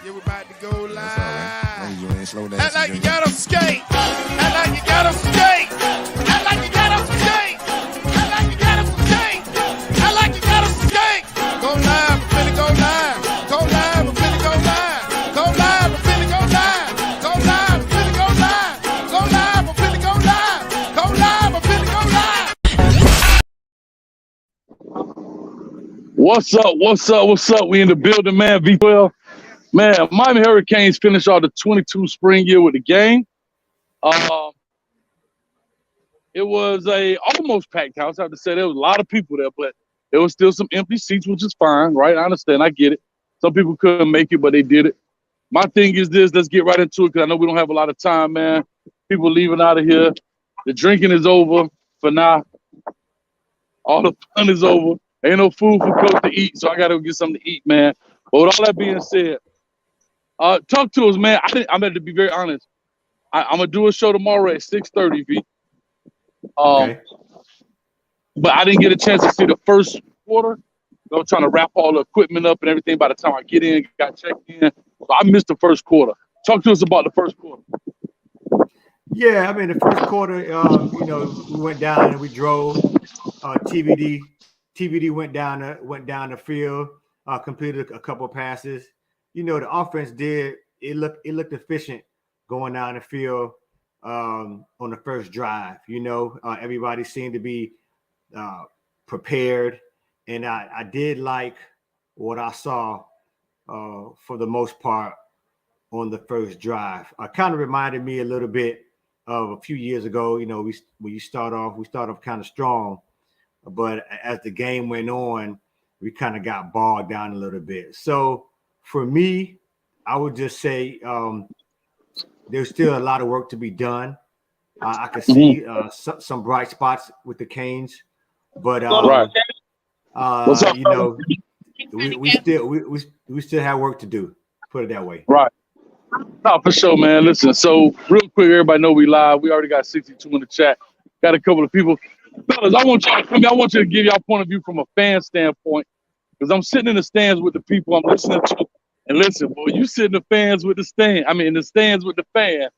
Yeah, we about to go live. That's all right. As long as you ain't slow down. Act like you got them skate. Act like you got them skate. Act like you got them skate. Act like you got them skate. Act like you got them skate. Go live, I'm finna go live. Go live, I'm finna go live. Go live, I'm finna go live. Go live, I'm finna go live. Go live, I'm finna go live. Go live, I'm finna go live. What's up? What's up? What's up? We in the building, man. V12. Man, Miami Hurricanes finished off the 22 spring year with the game. It was a almost packed house. I have to say there was a lot of people there, but there was still some empty seats, which is fine, right? I understand. I get it. Some people couldn't make it, but they did it. My thing is this. Let's get right into it because I know we don't have a lot of time, man. People leaving out of here. The drinking is over for now. All the fun is over. Ain't no food for Coach to eat, so I got to go get something to eat, man. But with all that being said, talk to us, man. I'm going to be very honest. I'm going to do a show tomorrow at 6:30, V. Okay. But I didn't get a chance to see the first quarter. I was trying to wrap all the equipment up and everything by the time I get in, got checked in. So I missed the first quarter. Talk to us about the first quarter. Yeah, I mean, the first quarter, we went down and we drove. TVD went down the field, completed a couple of passes. The offense it looked efficient going down the field on the first drive. Everybody seemed to be prepared, and I did like what I saw for the most part on the first drive. Kind of reminded me a little bit of a few years ago. We start off kind of strong, but as the game went on, we kind of got bogged down a little bit. So for me, I would just say there's still a lot of work to be done. I can see some bright spots with the Canes, but Right. What's up, we still have work to do. Put it that way. Right. No, for sure, man. Listen, so real quick, everybody know we live. We already got 62 in the chat. Got a couple of people. Fellas, I want you to give y'all point of view from a fan standpoint, because I'm sitting in the stands with the people I'm listening to. And listen, boy, you sit in the stands with the fan.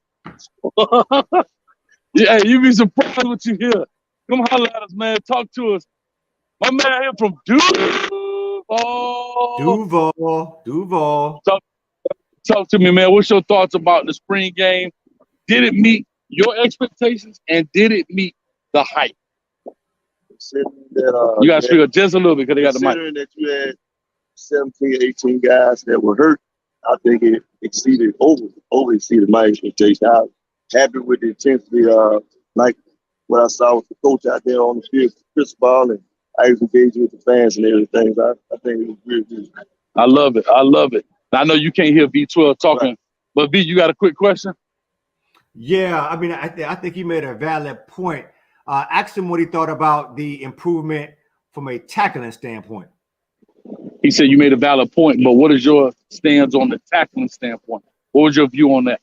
Yeah, you be surprised what you hear. Come holler at us, man. Talk to us. My man here from Duval. Talk to me, man. What's your thoughts about the spring game? Did it meet your expectations, and did it meet the hype? You got to speak up just a little bit because they got the mic. Considering that you had 17, 18 guys that were hurt, I think it over exceeded my expectations. I'm happy with the intensity, like what I saw with the coach out there on the field, Chris Ball, and I was engaging with the fans and everything. I think it was really good. I love it. I know you can't hear V12 talking, right. But V, you got a quick question? Yeah, I mean, I think he made a valid point. Asked him what he thought about the improvement from a tackling standpoint. He said you made a valid point, but what is your stance on the tackling standpoint? What was your view on that?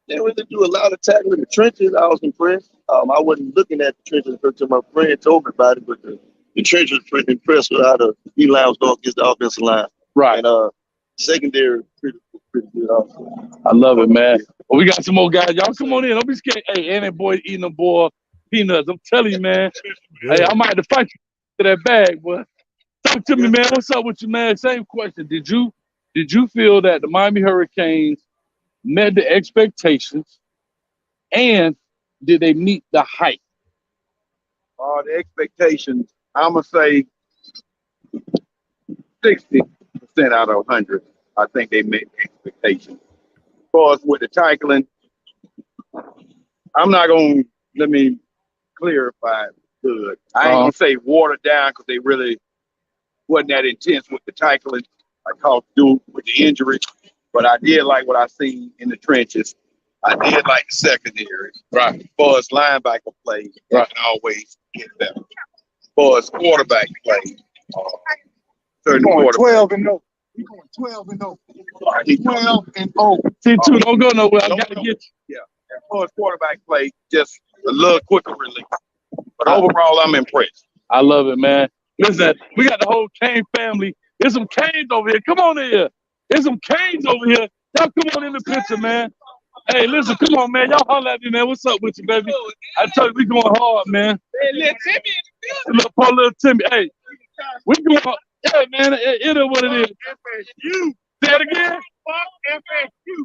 They really do a lot of tackling in the trenches. I was impressed. I wasn't looking at the trenches until my friend told me about it, but the trenches were impressed with how the D-line was going against the offensive line. Right. And secondary pretty good also. I love it, man. Well, we got some more guys. Y'all come on in. Don't be scared. Hey, and that boy eating them boy peanuts. I'm telling you, man. Hey, I might have to fight you to that bag, boy. Talk to me, man. What's up with you, man? Same question. Did you feel that the Miami Hurricanes met the expectations, and did they meet the hype? The expectations, I'm going to say 60% out of 100. I think they met the expectations. As far as with the tackling, I'm not going to, let me clarify it good. I ain't going to say watered down because they really wasn't that intense with the tackling. I called Duke with the injury, but I did like what I seen in the trenches. I did like the secondary. Right. As far as linebacker play, right, can always get better. As far as quarterback play, certain quarterback. 12 and 0. We're going 12 and 0. 12 and 0. T2, don't go nowhere. I got to get you. Yeah. As far as quarterback play, just a little quicker release. But overall, I'm impressed. I love it, man. Listen, we got the whole Kane family. There's some Canes over here. Come on in here. There's some Canes over here. Y'all come on in the picture, man. Hey, listen, come on, man. Y'all holler at me, man. What's up with you, baby? I tell you, we going hard, man. Little Timmy. Hey, we going hard. Yeah, man, it is what it is. FSU. Say it again. Fuck FSU.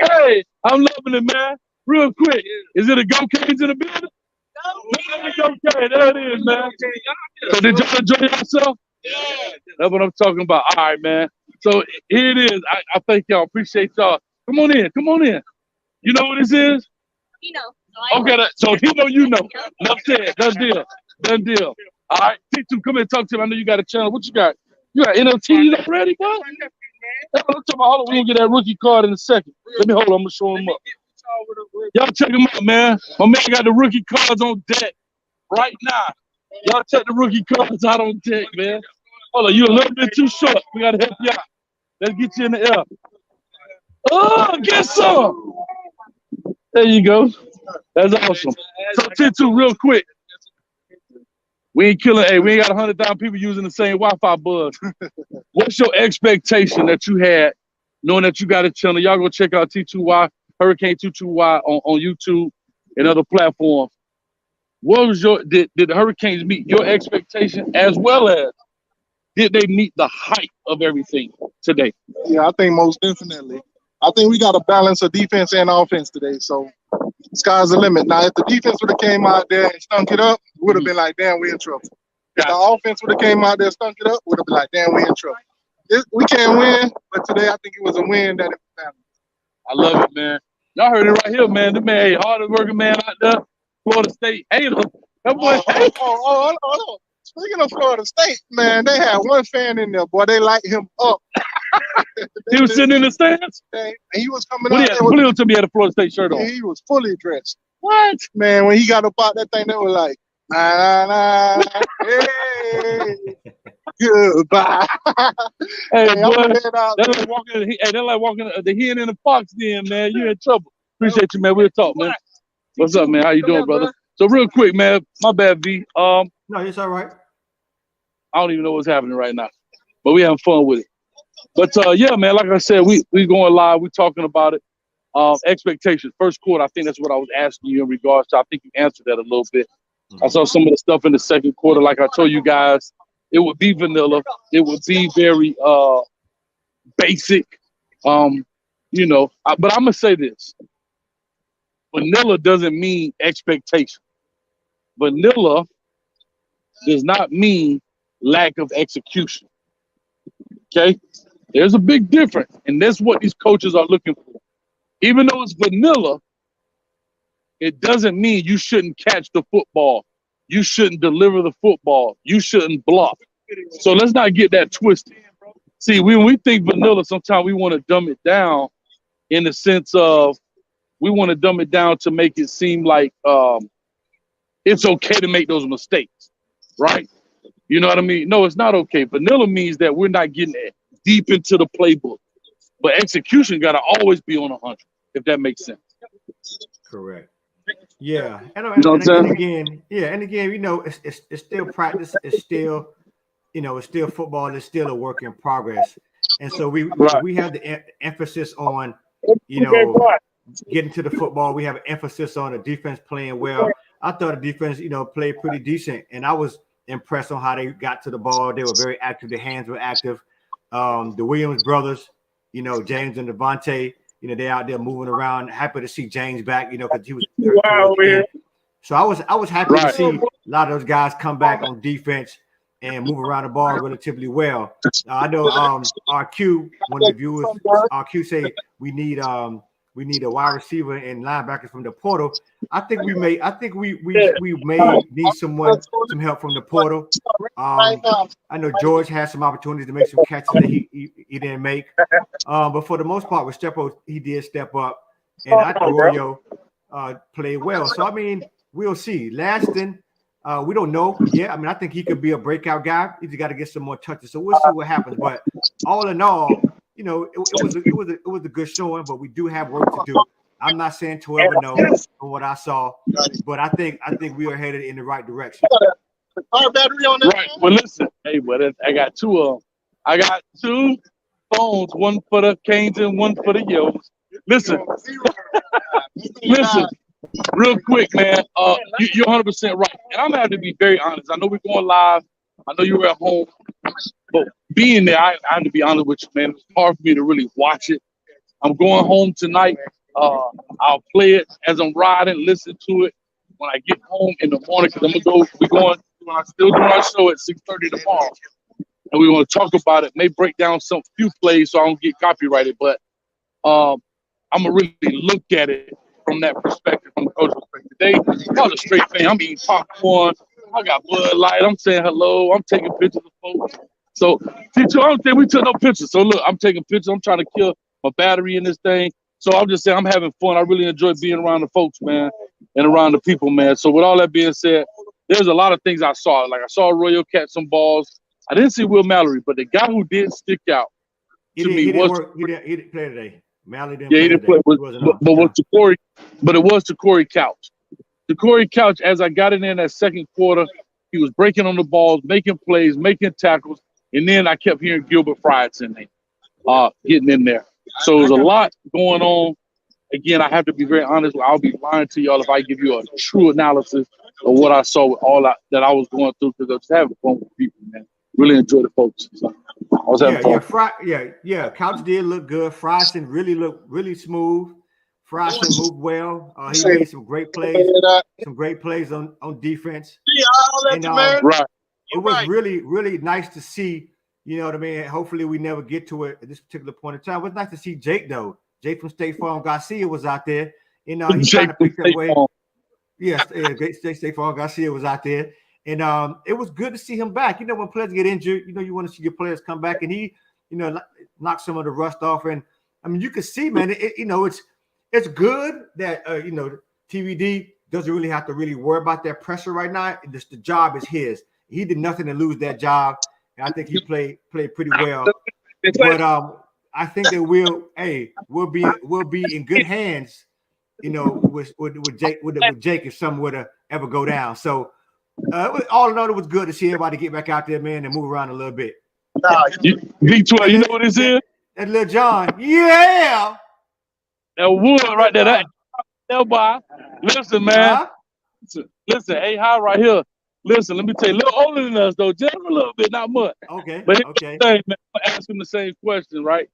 Hey, I'm loving it, man. Real quick. Is it a Go Canes in the building? Go Canes. There it is, man. So did y'all enjoy yourself? Yeah. That's what I'm talking about. All right, man. So here it is. I thank y'all. Appreciate y'all. Come on in. Come on in. You know what this is? You know. Okay, so he know you know. Enough said. Done deal. Done deal. All right, T2, come here and talk to him. I know you got a channel. What you got? You got NFTs already, bro? That's what I'm talking about. Hold on, we're going to get that rookie card in a second. Let me hold on. I'm going to show him up. Y'all check him out, man. My man got the rookie cards on deck right now. Y'all check the rookie cards out on deck, man. Hold on, you a little bit too short. We got to help you out. Let's get you in the air. Oh, get some. There you go. That's awesome. So, T2, real quick. We ain't killing. Hey, we ain't got 100,000 people using the same Wi-Fi buzz. What's your expectation that you had, knowing that you got a channel? Y'all go check out T2Y, Hurricane 22Y on YouTube and other platforms. What was did the Hurricanes meet your expectation, as well as did they meet the hype of everything today? Yeah, I think most definitely. I think we got a balance of defense and offense today. So sky's the limit. Now, if the defense would have came out there and stunk it up, would have been like, damn, we in trouble. If the offense would have came out there and stunk it up, would have been like, damn, we in trouble. We can't win, but today I think it was a win that it was balanced. I love it, man. Y'all heard it right here, man. The man, hardest working man out there, Florida State hater. That boy. Hold on. Speaking of Florida State, man, they had one fan in there, boy. They light him up. He was sitting in the stands? And he was coming out. Put him to me, had a Florida State shirt on. He was fully dressed. What? Man, when he got up out that thing, they were like, nah, nah, nah, hey, goodbye. Hey, boy, they're like walking the hen in the fox den, man. You're in trouble. Appreciate you, man. We'll talk, man. What's up, man? How you doing, brother? So real quick, man, my bad, V. No, it's all right. I don't even know what's happening right now, but we having fun with it. But yeah, man, like I said, we going live. We talking about it. Expectations. First quarter, I think that's what I was asking you in regards to. I think you answered that a little bit. I saw some of the stuff in the second quarter. Like I told you guys, it would be vanilla. It would be very basic. You know, but I'm gonna say this. Vanilla doesn't mean expectation. Vanilla does not mean lack of execution. Okay? There's a big difference, and that's what these coaches are looking for. Even though it's vanilla, it doesn't mean you shouldn't catch the football. You shouldn't deliver the football. You shouldn't block. So let's not get that twisted. See, when we think vanilla, sometimes we want to dumb it down in the sense of we want to dumb it down to make it seem like it's okay to make those mistakes, right? You know what I mean? No, it's not okay. Vanilla means that we're not getting deep into the playbook. But execution got to always be on 100, if that makes sense. Correct. Yeah. And again, you know, it's still practice. It's still, you know, it's still football. It's still a work in progress. And so we have the emphasis on, you know, getting to the football. We have an emphasis on the defense playing well. I thought the defense, you know, played pretty decent. And I was impressed on how they got to the ball. They were very active. Their hands were active. The Williams brothers, you know, James and Devontae, you know, they're out there moving around. Happy to see James back, you know, because he was wow, man. So I was happy to see a lot of those guys come back on defense and move around the ball relatively well. I know RQ, one of the viewers, RQ say we need a wide receiver and linebackers from the portal. I think we may need some help from the portal. I know George has some opportunities to make some catches that he didn't make. But for the most part, with Stepo, he did step up, and I think Arroyo played well. So I mean, we'll see. Laston, we don't know yet. I mean, I think he could be a breakout guy. He's got to get some more touches. So we'll see what happens. But all in all, you know, it was a good showing, but we do have work to do. I'm not saying 12-0 from what I saw, but I think we are headed in the right direction. Our battery on that. Right. Well, listen. Hey, but I got two of them. I got 2 phones, one for the Canes and one for the Yos. Listen, listen, real quick, man. You're 100% right, and I'm gonna have to be very honest. I know we're going live. I know you were at home, but being there, I have to be honest with you, man. It's hard for me to really watch it. I'm going home tonight. I'll play it as I'm riding, listen to it when I get home in the morning, because I'm gonna go. I'm still doing our show at 6:30 tomorrow, and we want to talk about it. May break down some few plays so I don't get copyrighted, but I'm gonna really look at it from that perspective, from the coach perspective. Today, I was a straight fan. I'm eating popcorn. I got Bud Light. I'm saying hello. I'm taking pictures of folks. So, teacher, I don't think we took no pictures. So look, I'm taking pictures. I'm trying to kill my battery in this thing. So I'm just saying I'm having fun. I really enjoy being around the folks, man, and around the people, man. So with all that being said, there's a lot of things I saw. Like I saw Arroyo catch some balls. I didn't see Will Mallory, but the guy who did stick out to me was he didn't play today. Mallory didn't he didn't play. But it was to Corey Couch. To Corey Couch, as I got in that second quarter, he was breaking on the balls, making plays, making tackles, and then I kept hearing Gilbert Fry's in there, getting in there. So there's a lot going on. Again, I have to be very honest. I'll be lying to y'all if I give you a true analysis of what I saw with all that I was going through, because I was having fun with people, man. Really enjoy the folks. So I was having fun. Couch did look good. Fryson really looked really smooth. Fryson moved well. He made some great plays on defense. And, right. It was really, really nice to see. You know what I mean? Hopefully we never get to it at this particular point in time. It was nice to see Jake, though. Jake from State Farm Garcia was out there. And he kind of picked that way. Yes, State Farm Garcia was out there. And it was good to see him back. You know, when players get injured, you know, you want to see your players come back. And he, you know, knocked some of the rust off. And, I mean, you can see, man, it's good that, TVD doesn't really have to really worry about that pressure right now. The job is his. He did nothing to lose that job. And I think he played pretty well. But I think that we'll be in good hands, you know, with Jake if something were to ever go down. So all in all, it was good to see everybody get back out there, man, and move around a little bit. V12, you know what this is? That little John, yeah. That wood right there, that boy. Listen, man. Listen, high right here. Listen, let me tell you, a little older than us though, just a little bit, not much. Okay. But okay. Man, I'm asking the same question, right?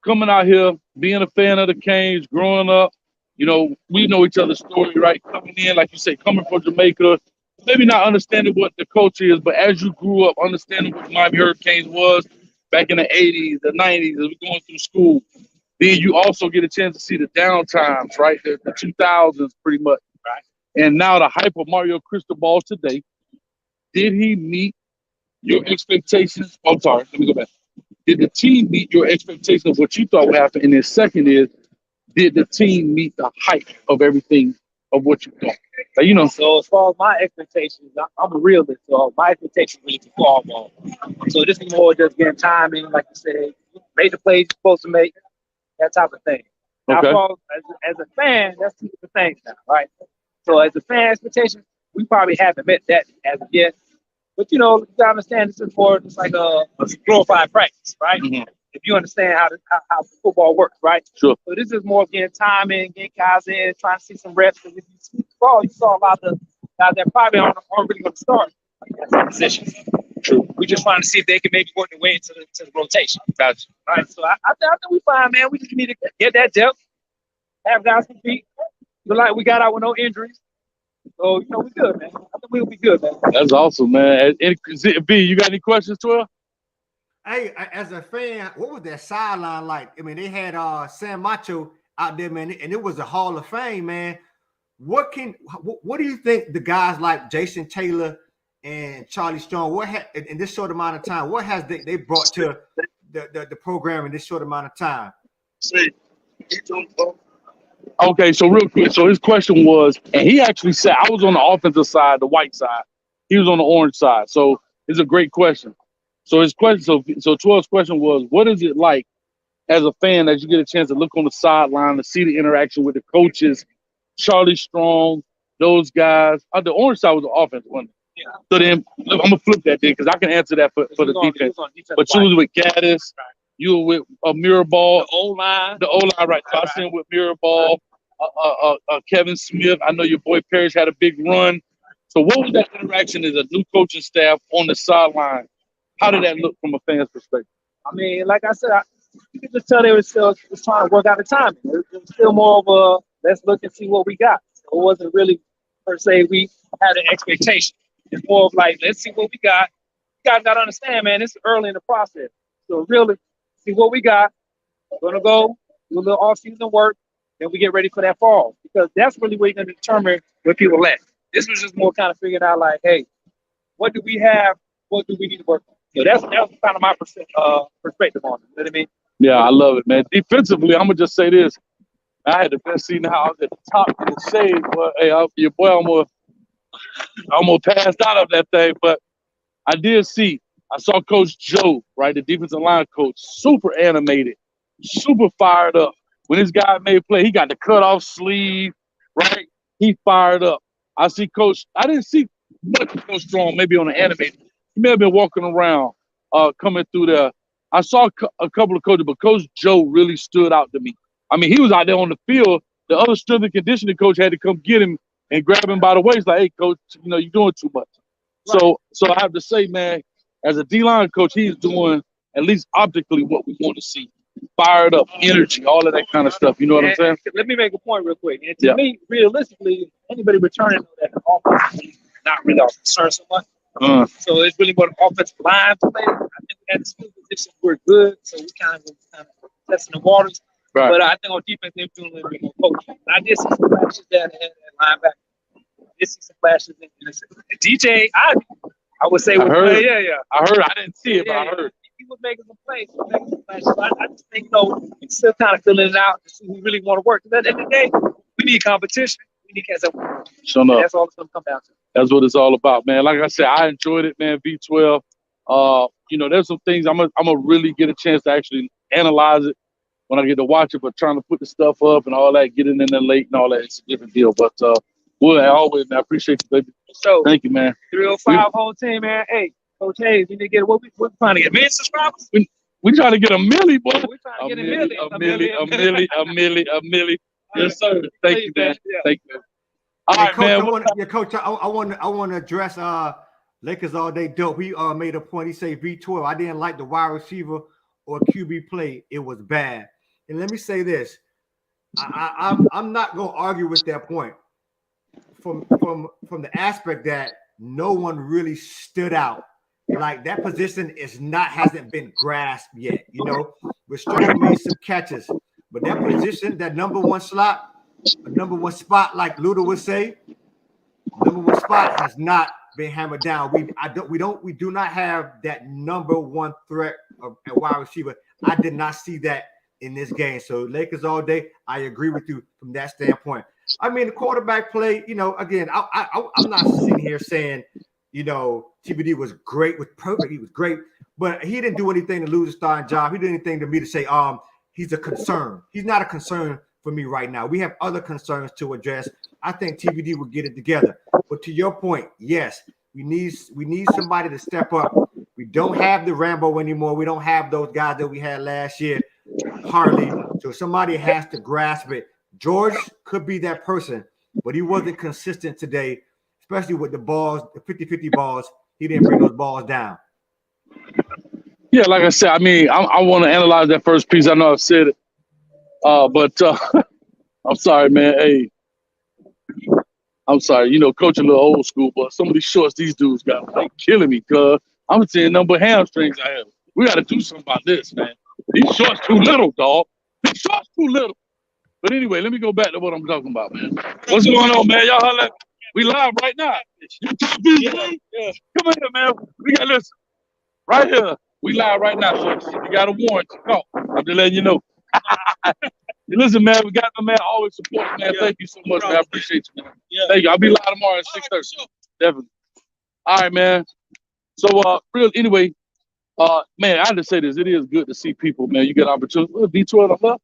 Coming out here, being a fan of the Canes, growing up, you know, we know each other's story, right? Coming in, like you say, coming from Jamaica, maybe not understanding what the culture is, but as you grew up, understanding what Miami Hurricanes was back in the 80s, the 90s, as we going through school. Then you also get a chance to see the down times, right? The 2000s pretty much, right? And now the hype of Mario Cristobal today. Did he meet your expectations? Oh, I'm sorry, let me go back. Did the team meet your expectations of what you thought would happen? And then second is, did the team meet the hype of everything of what you thought? Like, you know. So as far as my expectations, I'm a realist, so my expectations really perform on. So this is more just getting timing, like you said, made the plays you're supposed to make, that type of thing. Now, as a fan, that's two different things now, right? So as a fan expectation, we probably haven't met that as of yet. But you know, you gotta understand this is more just like a glorified practice, right? Mm-hmm. If you understand how football works, right? Sure. So this is more getting timing, getting guys in, trying to see some reps. Because if you see the ball, you saw a lot of guys that probably aren't really going to start at some positions. True. We're just trying to see if they can maybe work their way into the rotation. Gotcha. All right. So I think we fine, man. We just need to get that depth, have guys compete. Look like we got out with no injuries. So, you know, we good, man. I think we'll be good, man. That's awesome, man. B, you got any questions, 12? Hey, as a fan, what was that sideline like? I mean, they had Sam Macho out there, man, and it was a Hall of Fame, man. What do you think the guys like Jason Taylor and Charlie Strong, in this short amount of time, what has they brought to the program in this short amount of time? Okay, so real quick. So his question was, and he actually said, I was on the offensive side, the white side. He was on the orange side. So it's a great question. So his question, so 12's question was, what is it like as a fan that you get a chance to look on the sideline to see the interaction with the coaches, Charlie Strong, those guys? The orange side was the offense, wasn't it? So then I'm gonna flip that then because I can answer that for the defense. But you was with Gaddis, you were with Mirabal, the O line, right? So I seen with Mirabal, Kevin Smith. I know your boy Parrish had a big run. So what was that interaction as a new coaching staff on the sideline? How did that look from a fan's perspective? I mean, like I said, you could just tell they were still trying to work out the timing. It was still more of a let's look and see what we got. So it wasn't really per se we had an expectation. It's more of like let's see what we got. You guys got to understand, man. It's early in the process, so really see what we got. We're gonna go do a little off-season work, then we get ready for that fall because that's really where you're gonna determine where people at. This was just more kind of figuring out like, hey, what do we have? What do we need to work on? So that's kind of my perspective on it. You know what I mean? Yeah, I love it, man. Defensively, I'm gonna just say this: I had the best season how I was at the top of the shade, but hey, your boy almost passed out of that thing. But I did see, I saw Coach Joe, right, the defensive line coach, super animated, super fired up. When this guy made a play, he got the cutoff sleeve, right? He fired up. I see Coach. I didn't see much of Coach Strong, maybe on the animated. He may have been walking around, coming through there. I saw a couple of coaches, but Coach Joe really stood out to me. I mean, he was out there on the field. The other strength and conditioning coach had to come get him and grab him by the waist, like, "Hey, coach, you're doing too much." Right. So I have to say, man, as a D-line coach, he's doing at least optically what we want to see. Fired up, energy, all of that kind of stuff. You know what I'm saying? Let me make a point real quick. And to me, realistically, anybody returning that offense is not really concerned so much. So it's really more the offensive line play. I think at the skill position we're good, so we kind of testing the waters. Right. But I think on defense they're doing a little bit more coaching. I did see some flashes there at linebacker. I did see some flashes in DJ. I would say I heard. Yeah. I heard. I didn't see it, but I heard. He was making some plays. I just think, he's still kind of filling it out to see who really want to work. Because at the end of the day, we need competition. We need catch up. That's all it's going to come down to. That's what it's all about, man. Like I said, I enjoyed it, man. V12. There's some things I'm gonna really get a chance to actually analyze it when I get to watch it. But trying to put the stuff up and all that, getting in there late and all that, it's a different deal. But always, man, I appreciate you, baby. So thank you, man. 305 whole team, man. Hey, Coach Hayes, we need to get what we trying to get. Million subscribers? We trying to get a milli, boy. We're trying to get a milli. Yes, sir. Thank you, man. Yeah. Thank you. All right, Coach, man. Coach, I want to address Lakers all day dope. He made a point. He said V12. I didn't like the wide receiver or QB play. It was bad. And let me say this: I'm not gonna argue with that point. From the aspect that no one really stood out. Like that position hasn't been grasped yet. Strong made some catches, but that position, that number one slot. A number one spot, like Luda would say, number one spot has not been hammered down. We do not have that number one threat at wide receiver. I did not see that in this game. So Lakers all day. I agree with you from that standpoint. I mean, the quarterback play. Again, I'm not sitting here saying, TBD was great, was perfect. He was great, but he didn't do anything to lose a starting job. He did anything to me to say, he's a concern. He's not a concern for me right now. We have other concerns to address. I think TBD will get it together. But to your point, yes, we need somebody to step up. We don't have the Rambo anymore. We don't have those guys that we had last year, hardly. So somebody has to grasp it. George could be that person, but he wasn't consistent today, especially with the balls, the 50-50 balls. He didn't bring those balls down. Yeah, like I said, I mean, I want to analyze that first piece. I know I've said it. But I'm sorry, man. Hey, I'm sorry. Coach a little old school, but some of these shorts these dudes got, they killing me, cuz I'm seeing number of hamstrings I have. We got to do something about this, man. These shorts too little, dog. These shorts too little. But anyway, let me go back to what I'm talking about, man. What's going on, man? Y'all holla. We live right now. Yeah. Come here, man. We got this right here. We live right now, so if you got a warrant to call, I'm just letting you know. Listen, man, we got the man always support, man. Thank you so much, man. I appreciate you, man. Thank you. I'll be live tomorrow at 6:30. Definitely. All right, man. So, anyway, man, I had to say this. It is good to see people, man. You get an opportunity. V12 left.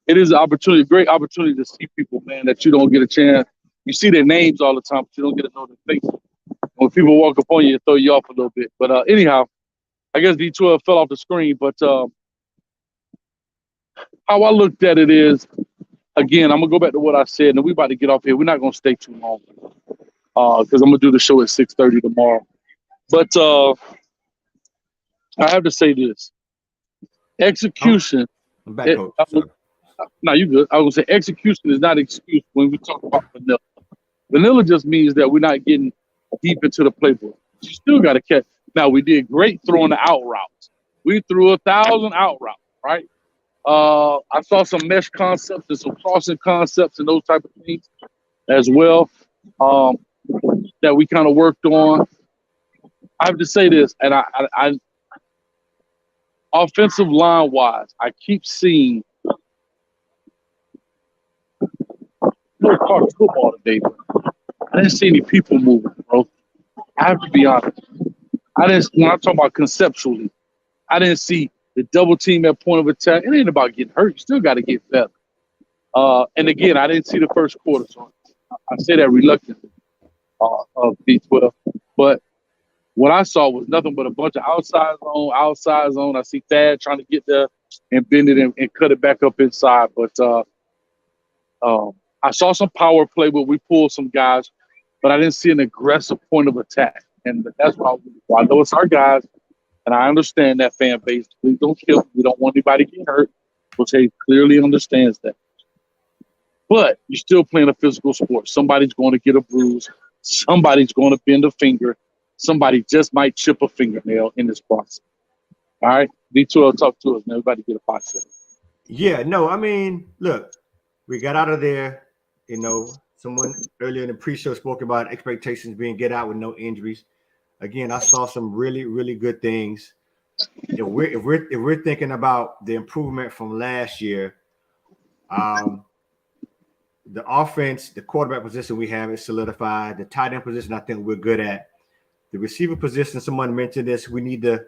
It is an opportunity, great opportunity to see people, man, that you don't get a chance. You see their names all the time, but you don't get to know their faces. When people walk up on you, it throw you off a little bit. But anyhow, I guess D12 fell off the screen. But how I looked at it is, again, I'm gonna go back to what I said, and we about to get off here. We're not gonna stay too long because I'm gonna do the show at 6:30 tomorrow. But I have to say this: execution. I'm back, Coach. No, you good. I was gonna say execution is not excuse when we talk about vanilla. Vanilla just means that we're not getting deep into the playbook. You still got to catch. Now, we did great throwing the out routes. We threw 1,000 out routes, right? I saw some mesh concepts and some crossing concepts and those type of things as well that we kind of worked on. I have to say this, and I offensive line wise, I keep seeing college football today, but I didn't see any people moving, bro. I have to be honest. When I'm talking about conceptually, I didn't see the double team at point of attack. It ain't about getting hurt. You still got to get better. And again, I didn't see the first quarter, so I say that reluctantly of B12. But what I saw was nothing but a bunch of outside zone. I see Thad trying to get there and bend it and cut it back up inside. But I saw some power play where we pulled some guys, but I didn't see an aggressive point of attack. And that's why I know it's our guys, and I understand that fan base. Please don't kill. We don't want anybody to get hurt, which he clearly understands that. But you're still playing a physical sport. Somebody's going to get a bruise. Somebody's going to bend a finger. Somebody just might chip a fingernail in this process. All right? D12, talk to us, man. Everybody get a box. Yeah, no, I mean, look, we got out of there. You know, someone earlier in the pre-show spoke about expectations being get out with no injuries. Again, I saw some really, really good things. If we're thinking about the improvement from last year, the offense, the quarterback position we have is solidified. The tight end position, I think we're good at. The receiver position, someone mentioned this. We need to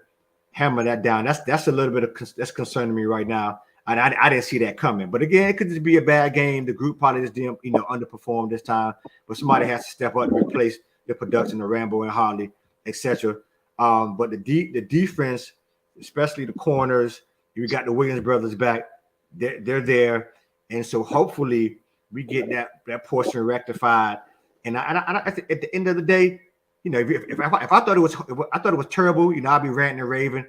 hammer that down. That's a little bit that's concerning me right now. I didn't see that coming. But again, it could just be a bad game. The group probably just didn't, underperform this time. But somebody has to step up and replace the production of Rambo and Harley, etc. But the defense, especially the corners, you got the Williams brothers back. They're there, and so hopefully we get that portion rectified. And I at the end of the day, if I thought it was terrible, I'd be ranting and raving.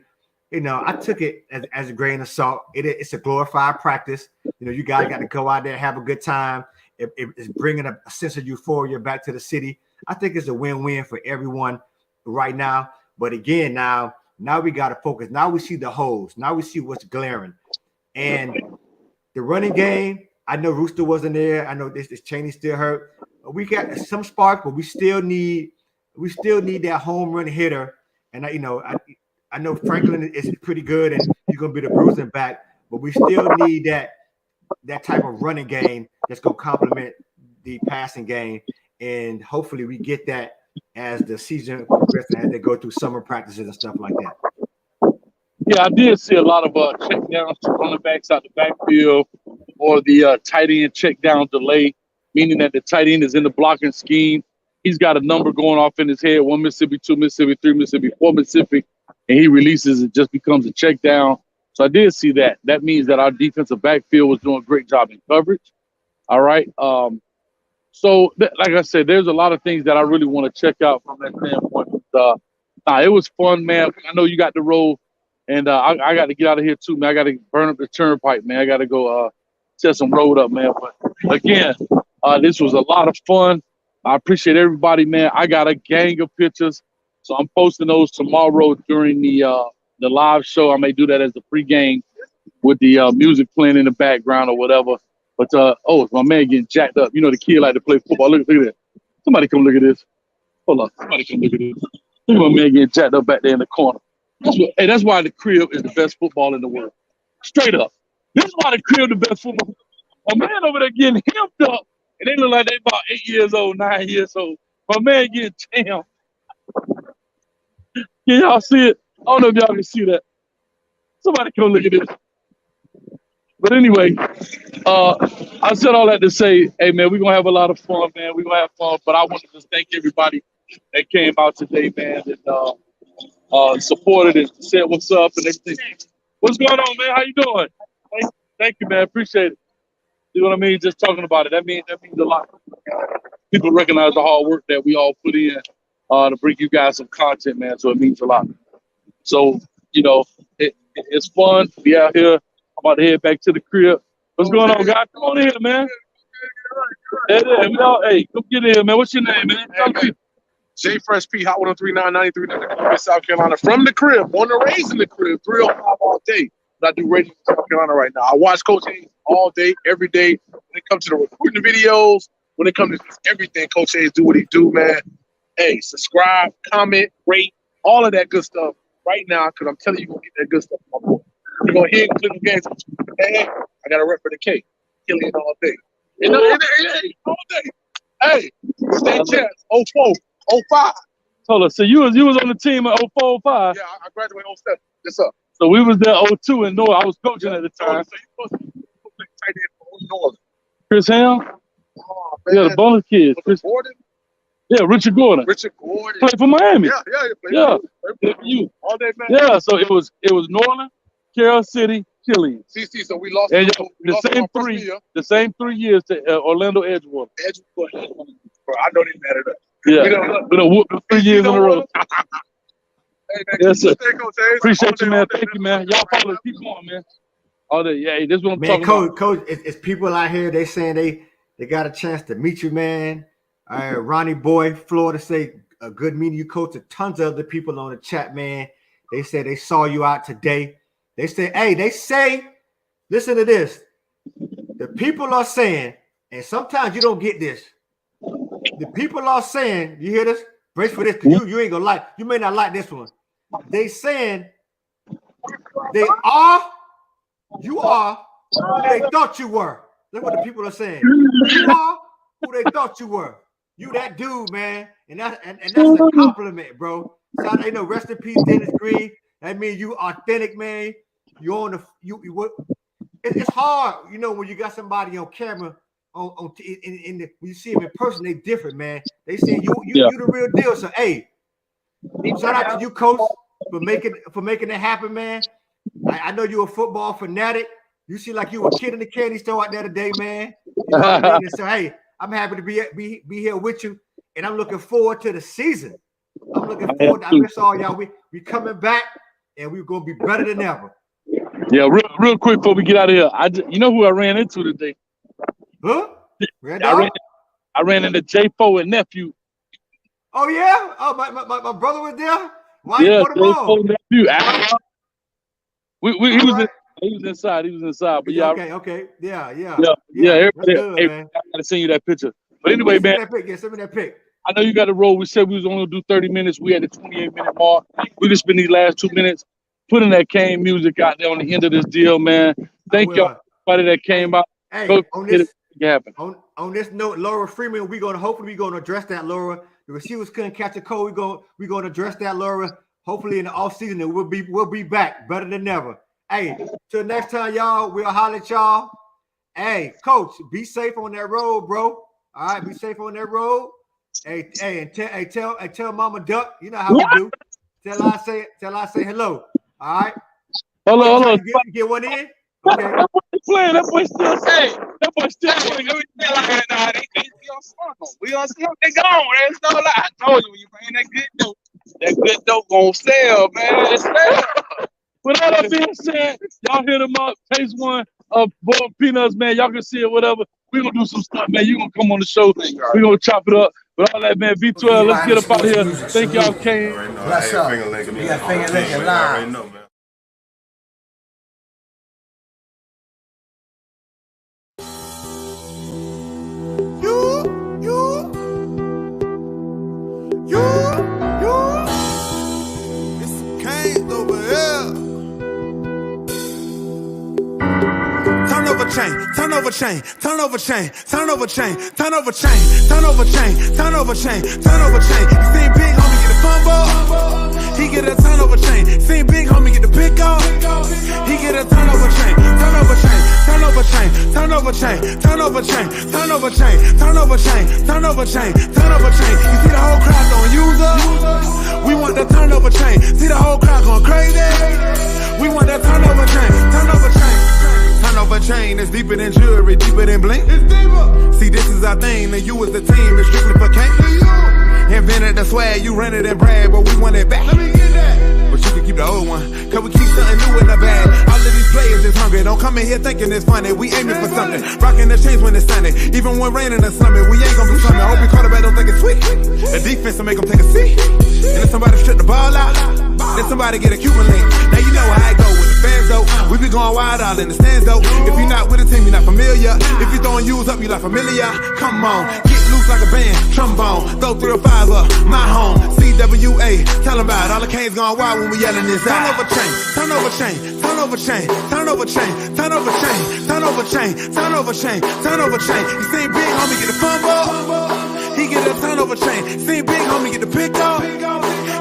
I took it as a grain of salt. It's a glorified practice. You guys got to go out there and have a good time. It's bringing a sense of euphoria back to the city. I think it's a win-win for everyone right now. But again, now we got to focus. Now we see the holes. Now we see what's glaring. And the running game, I know Rooster wasn't there. I know this Chaney still hurt. We got some spark, but we still need that home run hitter. And I know Franklin is pretty good, and he's going to be the bruising back, but we still need that type of running game that's going to complement the passing game, and hopefully we get that as the season progresses, as they go through summer practices and stuff like that. Yeah, I did see a lot of check downs to running backs out the backfield, or the tight end check down delay, meaning that the tight end is in the blocking scheme. He's got a number going off in his head: 1 Mississippi, 2 Mississippi, 3 Mississippi, 4 Mississippi. And he releases it, just becomes a check down. So I did see that. That means that our defensive backfield was doing a great job in coverage. All right. Like I said, there's a lot of things that I really want to check out from that standpoint. It was fun, man. I know you got the roll, and I got to get out of here too, man. I got to burn up the turnpike, man. I got to go set some road up, man. But again, this was a lot of fun. I appreciate everybody, man. I got a gang of pictures. So I'm posting those tomorrow during the live show. I may do that as the pregame with the music playing in the background or whatever. But it's my man getting jacked up. The kid like to play football. Look at that. Somebody come look at this. Hold on. Somebody come look at this. Look at my man getting jacked up back there in the corner. That's why the crib is the best football in the world. Straight up. This is why the crib the best football. A man over there getting hemmed up, and they look like they about 8 years old, 9 years old. My man getting jammed. Can y'all see it? I don't know if y'all can see that. Somebody come look at this. But anyway, I said all that to say, hey, man, we're going to have a lot of fun, man. We're going to have fun. But I want to just thank everybody that came out today, man, and supported and said what's up and everything. What's going on, man? How you doing? Thank you, man. Appreciate it. You know what I mean? Just talking about it. That means a lot. People recognize the hard work that we all put in to bring you guys some content, man. So it means a lot. So, you know, it's fun. We out here. I'm about to head back to the crib. What's going on, guys? Come on in, man. Hey, come get in, man. What's your name, man? J Fresh P, Hot 103.993 South Carolina. From the crib, born and raised in the crib, 305 all day. But I do radio in South Carolina right now. I watch Coach Hayes all day, every day. When it comes to the recruiting videos, when it comes to just everything, Coach Hayes do what he do, man. Hey, subscribe, comment, rate, all of that good stuff right now, because I'm telling you, you're going to get that good stuff from my boy. You're going to hear Cleveland games. Hey, I got a rep for the K. Killing all day. Hey, all day. Hey, state champs, 04, 05. Hold on. So you was on the team in 04, 05? Yeah, I graduated 07. Yes, sir. So we was there 02 in North. I was coaching at the time. So you supposed to play tight end for Northern. Chris Ham? Oh, Yeah, the bonus kids. Chris Gordon? Yeah, Richard Gordon. Richard Gordon. Played for Miami. Yeah. Played for you. All day, man. Yeah, so it was Northern, Carroll City, Killeen. CC, so we lost. And we lost the same 3 years to Orlando Edgewater. Bro, I know they mad at us. Yeah, been a whoop 3 years in a row. Hey, man, Yes, sir. Appreciate Appreciate you, man. Thank you, man. Y'all follow. Keep going, man. All day. Yeah, this is what I'm Man, talking about. Coach, it's people out here. They saying they got a chance to meet you, man. Ronnie Boy, Florida, say a good meeting you, Coach. Tons of other people on the chat, man. They said they saw you out today. They say, listen to this. The people are saying, and sometimes you don't get this. The people are saying, you hear this? Brace for this, because you ain't gonna like. You may not like this one. They saying you are who they thought you were. That's what the people are saying. You are who they thought you were. You that dude, man. And that's a compliment, bro. So they know, rest in peace, Dennis Green. That means you authentic, man. You on the it's hard, you know, when you got somebody on camera when you see them in person, they different, man. They say you the real deal. So hey, shout out to you, Coach, for making it happen, man. I know you're a football fanatic. You seem like you were a kid in the candy store out there today, man. You know what I mean? And so hey, I'm happy to be here with you, and I'm looking forward to the season. I'm looking forward. I miss all y'all. We coming back, and we're gonna be better than ever. Yeah, real quick before we get out of here, you know who I ran into today? Huh? I ran into J4 and nephew. Oh yeah. Oh my brother was there. Why yeah, you put him on? Nephew. He was inside. He was inside. But yeah. Okay. Yeah. Everybody, good, I gotta send you that picture. But anyway, man. Send me that pic. I know you got to roll. We said we was only gonna do 30 minutes. We had the 28-minute mark. We just spent these last 2 minutes putting that Kane music out there on the end of this deal, man. Thank y'all, everybody that came out. Hey, Go on this note, Laura Freeman, hopefully we're gonna address that, Laura. The receivers couldn't catch a cold. We're gonna address that, Laura. Hopefully in the off season, and we'll be back better than ever. Hey, till next time, y'all. We'll holler at y'all. Hey, Coach, be safe on that road, bro. All right, be safe on that road. Hey, tell Mama Duck. You know how we do. Tell I say hello. All right. Hello. You get one in. Okay. That boy playing. That boy still saying. That boy still playing. We gonna see they gone. That's no lie. I told you when you bring that good dope gonna sell, man. It's sell. With all that being said, y'all hit them up. Taste one of boiled peanuts, man. Y'all can see it, whatever. We're gonna do some stuff, man. You gonna come on the show. We're gonna chop it up. But all that, man, V12, let's get up out of here. Thank y'all, Kane. What's up? We got Finger Licking live. It's some Canes over here. Turn over chain, turn over chain, turn over chain, turn over chain, turn over chain, turn over chain, turn over chain, turn over chain. You seen Big Homie get a fumble? He get a turn over chain. Seen Big Homie get the pick off? He get a turn over chain, turn over chain, turn over chain, turn over turnover chain, turnover chain, turnover chain, turnover chain, turnover chain, turnover chain. You see the whole crowd going user. We want the turnover chain. See the whole crowd going crazy. We want that turnover chain, turnover chain. Turnover chain is deeper than jewelry, deeper than blink. It's deeper. See, this is our thing, and you as a team, it's strictly for Kane. Invented the swag, you rented and brag, but we want it back. Let me get that. But you can keep the old one, cause we keep something new in the bag. All of these players is hungry, don't come in here thinking it's funny. We aiming for something, rocking the chains when it's sunny. Even when raining or slumming, we ain't gonna do something. I hope your quarterback don't think it's sweet. The defense will make them take a seat. And if somebody strip the ball out, then somebody get a Cuban link. Now you know how I go with the fans though. We be going wild all in the stands though. If you're not with the team, you're not familiar. If you throwing U's up, you not familiar. Come on, get loose like a band, trombone. Throw 3 or 5 up, my home. CWA, tell them about it. All the canes going wild when we yelling this out. Turnover chain, turnover chain, turnover chain, turnover chain, turnover chain, turnover chain, turnover chain, turnover chain. You seen big homie get the fumble, he get a turnover chain. Seen big homie get the pick up,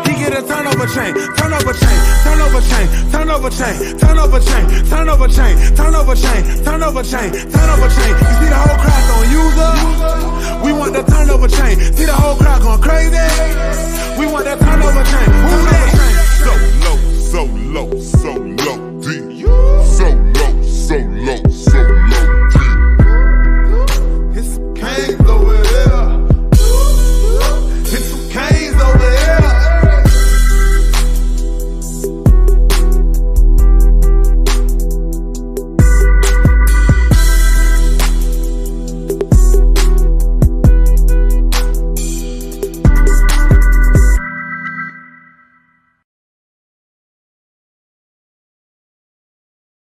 he get a turnover chain, turnover chain, turnover chain, turnover chain, turnover chain, turnover chain, turnover chain, turnover chain, turnover chain. You see the whole crowd going user. We want the turnover chain. See the whole crowd going crazy. We want that turnover chain.